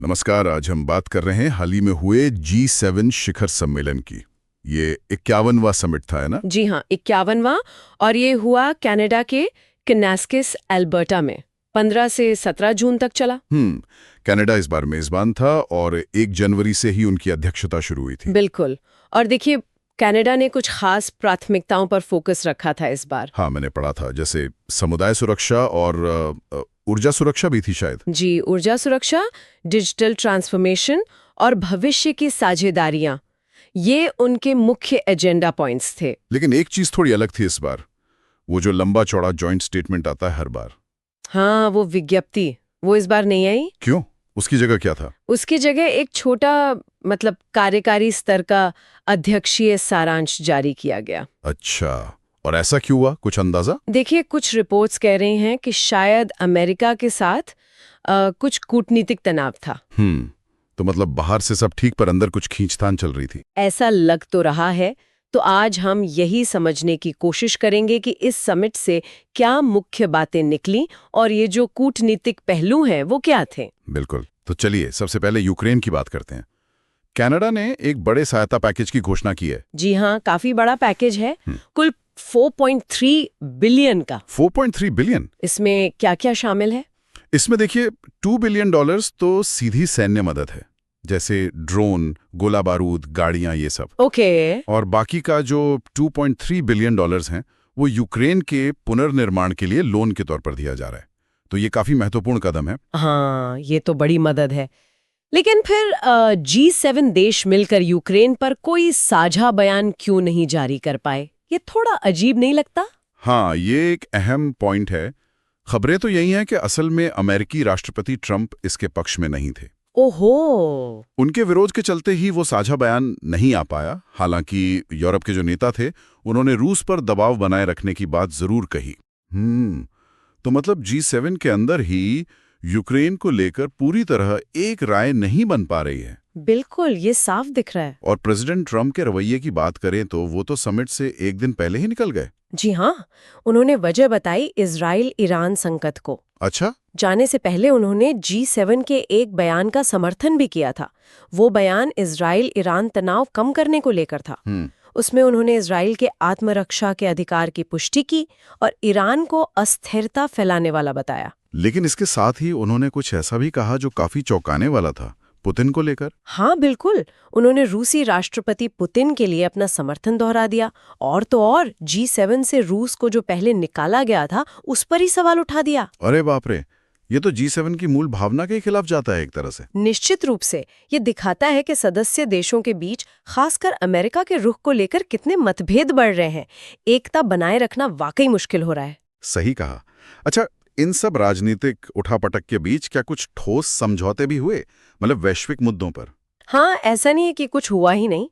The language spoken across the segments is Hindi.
नमस्कार। आज हम बात कर रहे हैं हाल ही में हुए G7 शिखर सम्मेलन की। ये 51वां समिट था, है ना? जी हाँ, 51वां। और ये हुआ कनाडा के कनास्किस एल्बर्टा में 15 से 17 जून तक चला। कनाडा इस बार मेजबान था और 1 जनवरी से ही उनकी अध्यक्षता शुरू हुई थी। बिल्कुल। और देखिए, कनाडा ने कुछ खास प्राथमिकताओं पर फोकस रखा था इस बार। हाँ, मैंने पढ़ा था, जैसे समुदाय सुरक्षा और ऊर्जा सुरक्षा भी थी शायद। जी, ऊर्जा सुरक्षा, डिजिटल ट्रांसफॉर्मेशन और भविष्य की साझेदारियां, ये उनके मुख्य एजेंडा पॉइंट्स थे। लेकिन एक चीज थोड़ी अलग थी इस बार, वो जो लंबा चौड़ा जॉइंट स्टेटमेंट आता है हर बार। हाँ, वो विज्ञप्ति, वो इस बार नहीं आई। क्यों? उसकी जगह क्या था? उसकी जगह एक छोटा कार्यकारी स्तर का अध्यक्षीय सारांश जारी किया गया। अच्छा, और ऐसा क्यों हुआ, कुछ अंदाजा? देखिए, कुछ रिपोर्ट्स कह रही हैं कि शायद अमेरिका के साथ कुछ कूटनीतिक तनाव था। तो मतलब बाहर से सब ठीक पर अंदर कुछ खींचतान चल रही थी। ऐसा लग तो रहा है। तो आज हम यही समझने की कोशिश करेंगे कि इस समिट से क्या मुख्य बातें निकली और ये जो कूटनीतिक पहलू हैं वो क्या थे। बिल्कुल। तो चलिए सबसे पहले यूक्रेन की बात करते हैं। कनाडा ने एक बड़े सहायता पैकेज की घोषणा की है। जी हाँ, काफी बड़ा पैकेज है, कुल 4.3 बिलियन का। 4.3 बिलियन? इसमें क्या क्या शामिल है? इसमें देखिए, $2 बिलियन तो सीधी सैन्य मदद है, जैसे ड्रोन, गोला बारूद, गाड़ियां, ये सब। ओके। और बाकी का जो $2.3 बिलियन हैं वो यूक्रेन के पुनर्निर्माण के लिए लोन के तौर पर दिया जा रहा है। तो ये काफी महत्वपूर्ण कदम है। हाँ, ये तो बड़ी मदद है। लेकिन फिर G7 देश मिलकर यूक्रेन पर कोई साझा बयान क्यों नहीं जारी कर पाए? ये थोड़ा अजीब नहीं लगता? हाँ, ये एक अहम पॉइंट है। खबरें तो यही हैं कि असल में अमेरिकी राष्ट्रपति ट्रंप इसके पक्ष में नहीं थे। ओहो। उनके विरोध के चलते ही वो साझा बयान नहीं आ पाया। हालांकि यूरोप के जो नेता थे, उन्होंने रूस पर दबाव बनाए रखने की बात जरूर कही। तो मतलब G7 के अंदर ही यूक्रेन को लेकर पूरी तरह एक राय नहीं बन पा रही है। बिल्कुल, ये साफ दिख रहा है। और प्रेसिडेंट ट्रंप के रवैये की बात करें तो वो तो समिट से एक दिन पहले ही निकल गए। जी हाँ, उन्होंने वजह बताई इजराइल ईरान संकट को। अच्छा। जाने से पहले उन्होंने G7 के एक बयान का समर्थन भी किया था। वो बयान इजराइल ईरान तनाव कम करने को लेकर था। उसमें उन्होंने इजराइल के आत्मरक्षा के अधिकार की पुष्टि की और ईरान को अस्थिरता फैलाने वाला बताया। लेकिन इसके साथ ही उन्होंने कुछ ऐसा भी कहा जो काफी चौंकाने वाला था, पुतिन को लेकर। हाँ बिल्कुल, उन्होंने रूसी राष्ट्रपति पुतिन के लिए अपना समर्थन दोहरा दिया। और तो और G7 से रूस को जो पहले निकाला गया था उस पर ही सवाल उठा दिया। अरे बाप रे, ये तो G7 की मूल भावना के खिलाफ जाता है एक तरह से। निश्चित रूप से ये दिखाता है कि सदस्य देशों के बीच, खासकर अमेरिका के रुख को लेकर कितने मतभेद बढ़ रहे हैं। एकता बनाए रखना वाकई मुश्किल हो रहा है। सही कहा। अच्छा, इन सब राजनीतिक उठापटक के बीच क्या कुछ ठोस समझौते भी हुए, मतलब वैश्विक मुद्दों पर? हाँ, ऐसा नहीं है कि कुछ हुआ ही नहीं।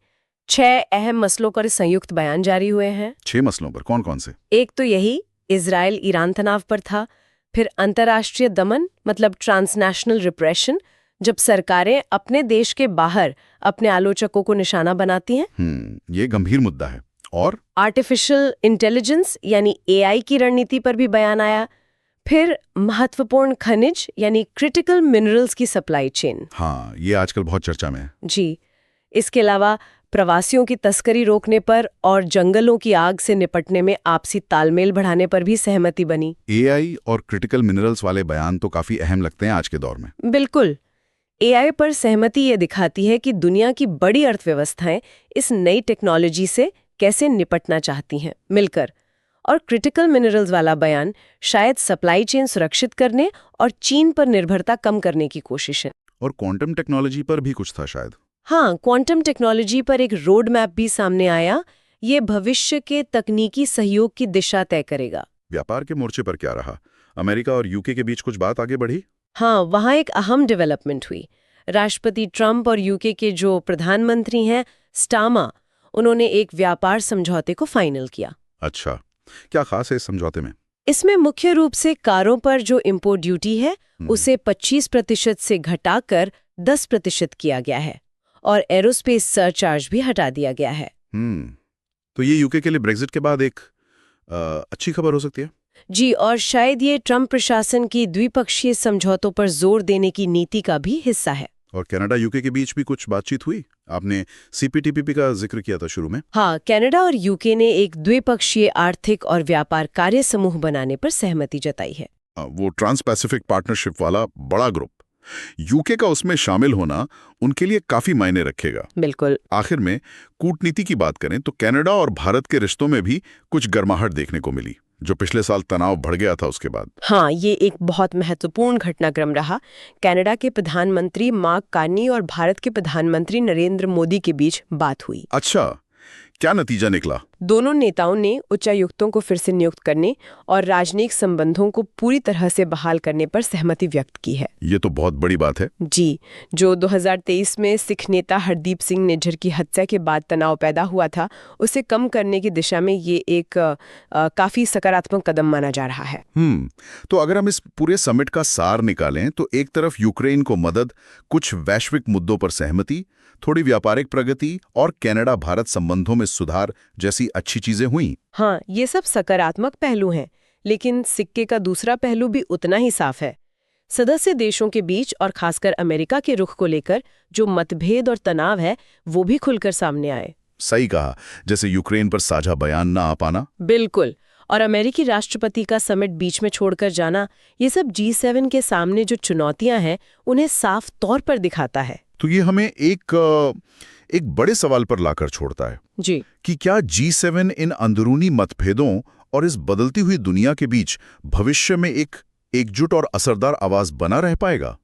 6 अहम मसलों पर संयुक्त बयान जारी हुए हैं। 6 मसलों पर? कौन कौन से? एक तो यही इजराइल ईरान तनाव पर था। फिर अंतर्राष्ट्रीय दमन, मतलब ट्रांसनेशनल रिप्रेशन, जब सरकारें अपने देश के बाहर अपने आलोचकों को निशाना बनाती हैं। ये गंभीर मुद्दा है। और आर्टिफिशियल इंटेलिजेंस यानी AI की रणनीति पर भी बयान आया। फिर महत्वपूर्ण खनिज यानी क्रिटिकल मिनरल्स की सप्लाई चेन। हाँ, ये आजकल बहुत चर्चा में है। जी। इसके अलावा प्रवासियों की तस्करी रोकने पर और जंगलों की आग से निपटने में आपसी तालमेल बढ़ाने पर भी सहमति बनी। AI और क्रिटिकल मिनरल्स वाले बयान तो काफी अहम लगते हैं आज के दौर में। बिल्कुल। AI पर सहमति ये दिखाती है कि दुनिया की बड़ी अर्थव्यवस्थाएं इस नई टेक्नोलॉजी से कैसे निपटना चाहती हैं मिलकर। और क्रिटिकल मिनरल्स वाला बयान शायद सप्लाई चेन सुरक्षित करने और चीन पर निर्भरता कम करने की कोशिश है। और क्वांटम टेक्नोलॉजी पर भी कुछ था शायद। हाँ, क्वांटम टेक्नोलॉजी पर एक रोड मैप भी सामने आया। ये भविष्य के तकनीकी सहयोग की दिशा तय करेगा। व्यापार के मोर्चे पर क्या रहा? अमेरिका और UK के बीच कुछ बात आगे बढ़ी? हाँ, वहाँ एक अहम डेवलपमेंट हुई। राष्ट्रपति ट्रंप और UK के जो प्रधानमंत्री हैं स्टामा, उन्होंने एक व्यापार समझौते को फाइनल किया। अच्छा, क्या खास है इस समझौते में? इसमें मुख्य रूप से कारों पर जो इंपोर्ट ड्यूटी है उसे 25% से घटाकर 10% किया गया है और एरोस्पेस सरचार्ज भी हटा दिया गया है। तो ये UK के लिए ब्रेक्जिट के बाद एक अच्छी खबर हो सकती है। जी, और शायद ये ट्रंप प्रशासन की द्विपक्षीय समझौतों पर जोर देने की नीति का भी हिस्सा है। और कनाडा यूके के बीच भी कुछ बातचीत हुई? आपने सीपीटीपीपी का जिक्र किया था शुरू में। हाँ, कनाडा और यूके ने एक द्विपक्षीय आर्थिक और व्यापार कार्य समूह बनाने पर सहमति जताई है। वो ट्रांस पैसिफिक पार्टनरशिप वाला बड़ा ग्रुप, यूके का उसमें शामिल होना उनके लिए काफी मायने रखेगा। बिल्कुल। आखिर में कूटनीति की बात करें तो कनाडा और भारत के रिश्तों में भी कुछ गर्माहट देखने को मिली, जो पिछले साल तनाव बढ़ गया था उसके बाद। हाँ, ये एक बहुत महत्वपूर्ण घटनाक्रम रहा। कनाडा के प्रधानमंत्री मार्क कार्नी और भारत के प्रधानमंत्री नरेंद्र मोदी के बीच बात हुई। अच्छा, क्या नतीजा निकला? दोनों नेताओं ने उच्चायुक्तों को फिर से नियुक्त करने और राजनयिक संबंधों को पूरी तरह से बहाल करने पर सहमति व्यक्त की है। ये तो बहुत बड़ी बात है। जी, जो 2023 में सिख नेता हरदीप सिंह निज्जर की हत्या के बाद तनाव पैदा हुआ था, उसे कम करने की दिशा में ये एक काफी सकारात्मक कदम माना जा रहा है। तो अगर हम इस पूरे समिट का सार निकालें तो एक तरफ यूक्रेन को मदद, कुछ वैश्विक मुद्दों पर सहमति, थोड़ी व्यापारिक प्रगति और कनाडा भारत संबंधों में सुधार जैसी अच्छी चीजें हुई। हाँ, ये सब सकारात्मक पहलू हैं, लेकिन सिक्के का दूसरा पहलू भी उतना ही साफ है। सदस्य देशों के बीच और खासकर अमेरिका के रुख को लेकर जो मतभेद और तनाव है, वो भी खुलकर सामने आए। सही कहा, जैसे यूक्रेन पर साझा बयान ना आ पाना। बिल्कुल। और अमेरिकी राष्ट्रपति का समिट बीच में छोड़कर जाना, ये सब G7 के सामने जो चुनौतियां हैं, उन्हें साफ तौर पर दिखाता है। तो ये हमें एक बड़े सवाल पर लाकर छोड़ता है जी, कि क्या G7 इन अंदरूनी मतभेदों और इस बदलती हुई दुनिया के बीच भविष्य में एक एकजुट और असरदार आवाज बना रह पाएगा?